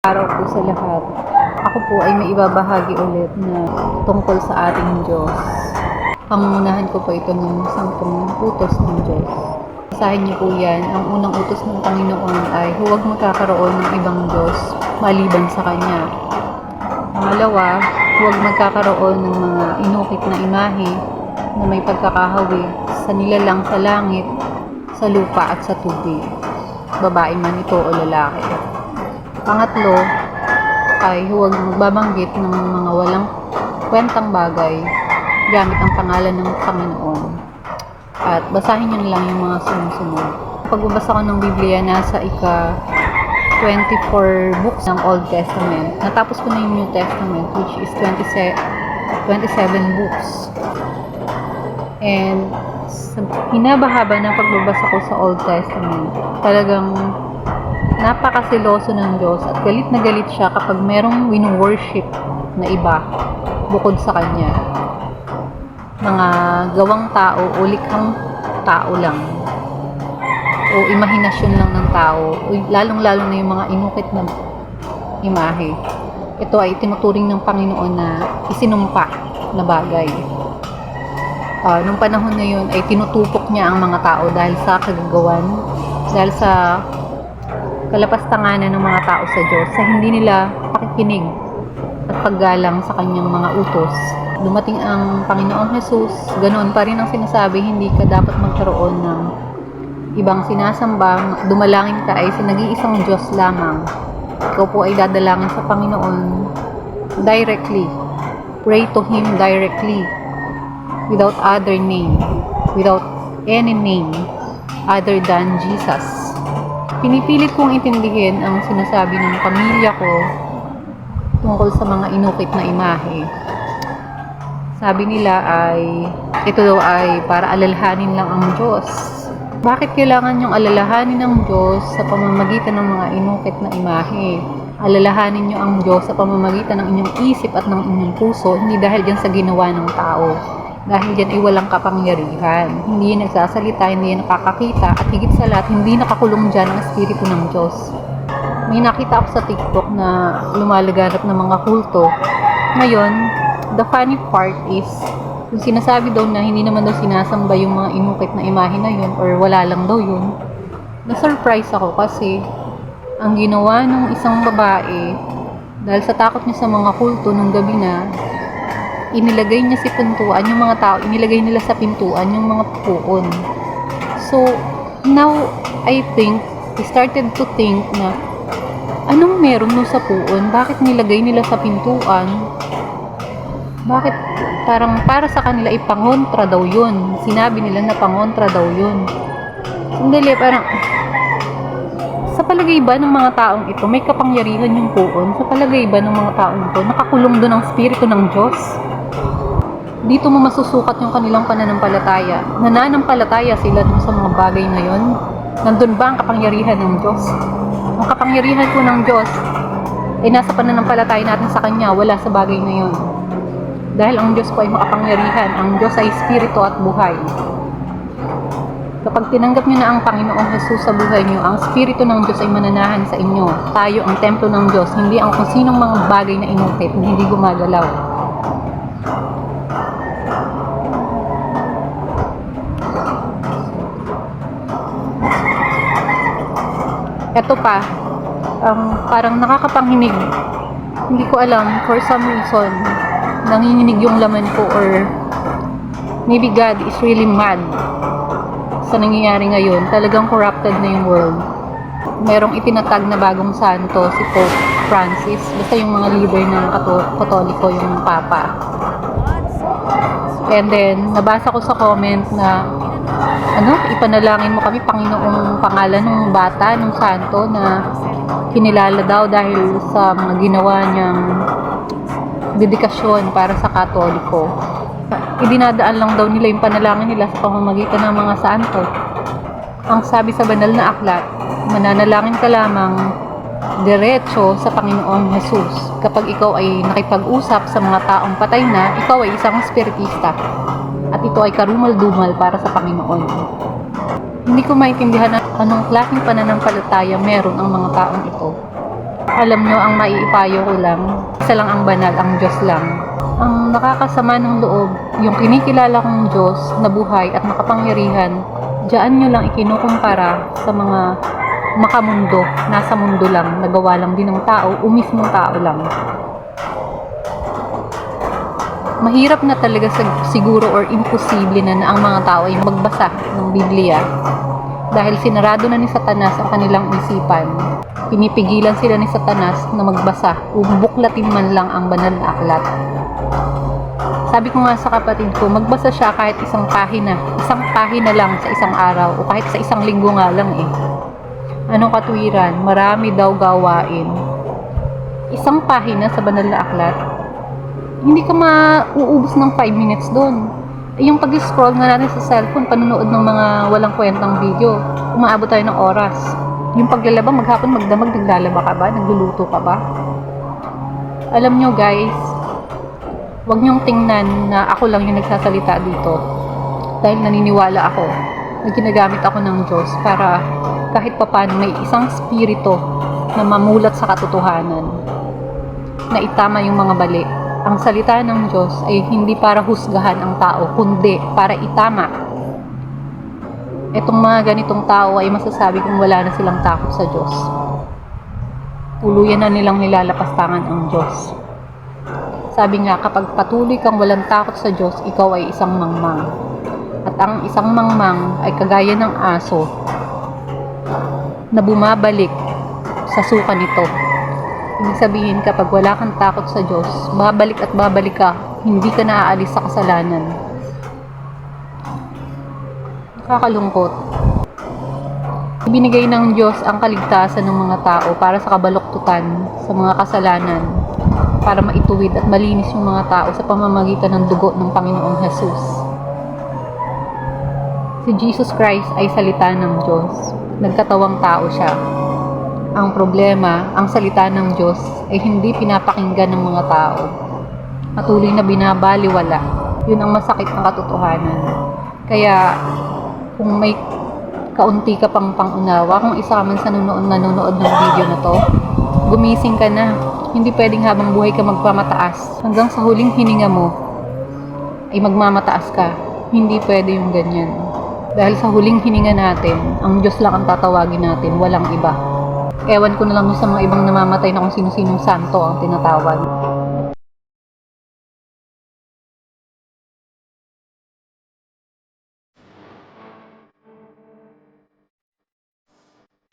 Araw po sa lahat. Ako po ay may ibabahagi ulit na tungkol sa ating Diyos. Pangungunahan ko po ito ng 10 utos ng Diyos. Basahin niyo po yan. Ang unang utos ng Panginoon ay huwag magkakaroon ng ibang Diyos maliban sa Kanya. Pangalawa, huwag magkakaroon ng mga inukit na imahe na may pagkakahawig sa nilalang sa langit, sa lupa at sa tubig. Babae man ito o lalaki. Pangatlo ay huwag magbabanggit ng mga walang kwentang bagay gamit ang pangalan ng Panginoon. At basahin niyo lang yung mga sumusunod. Pagbabasa ko ng Biblia, nasa ika-24 books ng Old Testament. Natapos ko na yung New Testament, which is 27 books. And sa hinabahaba ng pagbabasa ko sa Old Testament, talagang napakasiloso ng Diyos at galit na galit siya kapag merong wino-worship na iba bukod sa Kanya. Mga gawang tao o likhang tao lang o imahinasyon lang ng tao o lalong-lalo na yung mga inukit na imahe. Ito ay tinuturing ng Panginoon na isinumpa na bagay. Nung panahon na yun ay tinutupok niya ang mga tao dahil sa kagagawan, dahil sa kalapastanganan ng mga tao sa Diyos, sa hindi nila pakikinig at paggalang sa kanyang mga utos. Dumating ang Panginoong Jesus, ganoon pa rin ang sinasabi, hindi ka dapat magkaroon ng ibang sinasamba, dumalangin ka ay sa nag-iisang Diyos lamang. Ikaw po ay dadalangin sa Panginoon directly. Pray to Him directly, without other name, without any name other than Jesus. Pinipilit kong intindihin ang sinasabi ng pamilya ko tungkol sa mga inukit na imahe. Sabi nila ay ito daw ay para alalahanin lang ang Diyos. Bakit kailangan yung alalahanin ng Diyos sa pamamagitan ng mga inukit na imahe? Alalahanin nyo ang Diyos sa pamamagitan ng inyong isip at ng inyong puso, hindi dahil dyan sa ginawa ng tao. Dahil dyan ay walang kapangyarihan. Hindi yan nagsasalita, hindi yan nakakakita, at higit sa lahat, hindi nakakulong dyan ang Espiritu ng Diyos. May nakita ako sa TikTok na lumalaganap ng mga kulto. Ngayon, the funny part is, yung sinasabi daw na hindi naman daw sinasamba yung mga inukit na imahe na yun, or wala lang daw yun, na-surprise ako kasi ang ginawa ng isang babae, dahil sa takot niya sa mga kulto nung gabi na, inilagay niya si pintuan, yung mga tao, inilagay nila sa pintuan yung mga puon. So, now, I started to think na, anong meron no sa puon? Bakit nilagay nila sa pintuan? Bakit parang para sa kanila ipangontra daw yun? Sinabi nila na pangontra daw yun. Sandali, parang, sa palagay ba ng mga taong ito, may kapangyarihan yung puon? Sa palagay ba ng mga taong ito, nakakulong doon ang Espiritu ng Diyos? Dito mo masusukat yung kanilang pananampalataya. Nananampalataya sila dun sa mga bagay na yun. Nandun ba ang kapangyarihan ng Diyos? Ang kapangyarihan po ng Diyos ay nasa pananampalataya natin sa Kanya, wala sa bagay na yun. Dahil ang Diyos po ay makapangyarihan. Ang Diyos ay Espiritu at buhay. Kapag tinanggap niyo na ang Panginoong Jesus sa buhay niyo, ang Espiritu ng Diyos ay mananahan sa inyo. Tayo ang templo ng Diyos, hindi ang kung sinong mga bagay na inukit na hindi gumagalaw. Ito pa, parang nakakapanghinig. Hindi ko alam, for some reason, nanginginig yung laman ko, or maybe God is really mad sa nangyayari ngayon. Talagang corrupted na yung world. Merong itinatag na bagong santo, si Pope Francis. Basta yung mga leader ng Katoliko, yung Papa. And then, nabasa ko sa comment na ipanalangin mo kami, Panginoong pangalan ng bata, ng santo na kinilala daw dahil sa mga ginawa niyang dedikasyon para sa Katoliko. Idinadaan lang daw nila yung panalangin nila sa pamamagitan ng mga santo. Ang sabi sa banal na aklat, mananalangin ka lamang diretso sa Panginoong Jesus. Kapag ikaw ay nakipag-usap sa mga taong patay na, ikaw ay isang spiritista. At ito ay karumal-dumal para sa Panginoon. Hindi ko maintindihan anong klaseng pananampalataya meron ang mga taong ito. Alam nyo, ang maiipayo ko lang, isa lang ang banal, ang Diyos lang. Ang nakakasama ng loob, yung kinikilala kong Diyos na buhay at makapangyarihan, diyan nyo lang ikinukumpara sa mga makamundo, nasa mundo lang, nagawa lang din ng tao, o mismong tao lang. Mahirap na talaga siguro or imposible na ang mga tao ay magbasa ng Biblia dahil sinarado na ni Satanas ang kanilang isipan. Pinipigilan sila ni Satanas na magbasa o buklatin man lang ang banal na aklat. Sabi ko nga sa kapatid ko, magbasa siya kahit isang pahina lang sa isang araw o kahit sa isang linggo nga lang eh. Anong katwiran? Marami daw gawain. Isang pahina sa banal na aklat, hindi ka mauubos ng 5 minutes doon. Yung pag-scroll nga natin sa cellphone, panonood ng mga walang kwentang video, umaabot tayo ng oras. Yung paglalaba, maghapon, magdamag, naglalaba ka ba? Nagluluto ka ba? Alam nyo guys, huwag nyong tingnan na ako lang yung nagsasalita dito. Dahil naniniwala ako na ginagamit ako ng Diyos para kahit papaano may isang spirito na mamulat sa katotohanan, na itama yung mga bali. Ang salita ng Diyos ay hindi para husgahan ang tao, kundi para itama. Etong mga ganitong tao ay masasabi kong wala na silang takot sa Diyos. Tuluyan na nilang nilalapastangan ang Diyos. Sabi nga, kapag patuloy kang walang takot sa Diyos, ikaw ay isang mangmang. At ang isang mangmang ay kagaya ng aso na bumabalik sa suka nito. Ibig sabihin, kapag wala kang takot sa Diyos, babalik at babalik ka, hindi ka naaalis sa kasalanan. Nakakalungkot. Ibinigay ng Diyos ang kaligtasan ng mga tao para sa kabaluktutan, sa mga kasalanan, para maituwid at malinis yung mga tao sa pamamagitan ng dugo ng Panginoong Jesus. Si Jesus Christ ay salita ng Diyos. Nagkatawang tao siya. Ang problema, ang salita ng Diyos ay hindi pinapakinggan ng mga tao. Patuloy na binabaliwala. Yun ang masakit ng katotohanan. Kaya, kung may kaunti ka pang pangunawa, kung isa ka man sa nanonood ng video na to, gumising ka na. Hindi pwedeng habang buhay ka magpamataas. Hanggang sa huling hininga mo, ay magmamataas ka. Hindi pwede yung ganyan. Dahil sa huling hininga natin, ang Diyos lang ang tatawagin natin, walang iba. Ewan ko na lang sa mga ibang namamatay na kung sino-sinong santo ang tinatawag.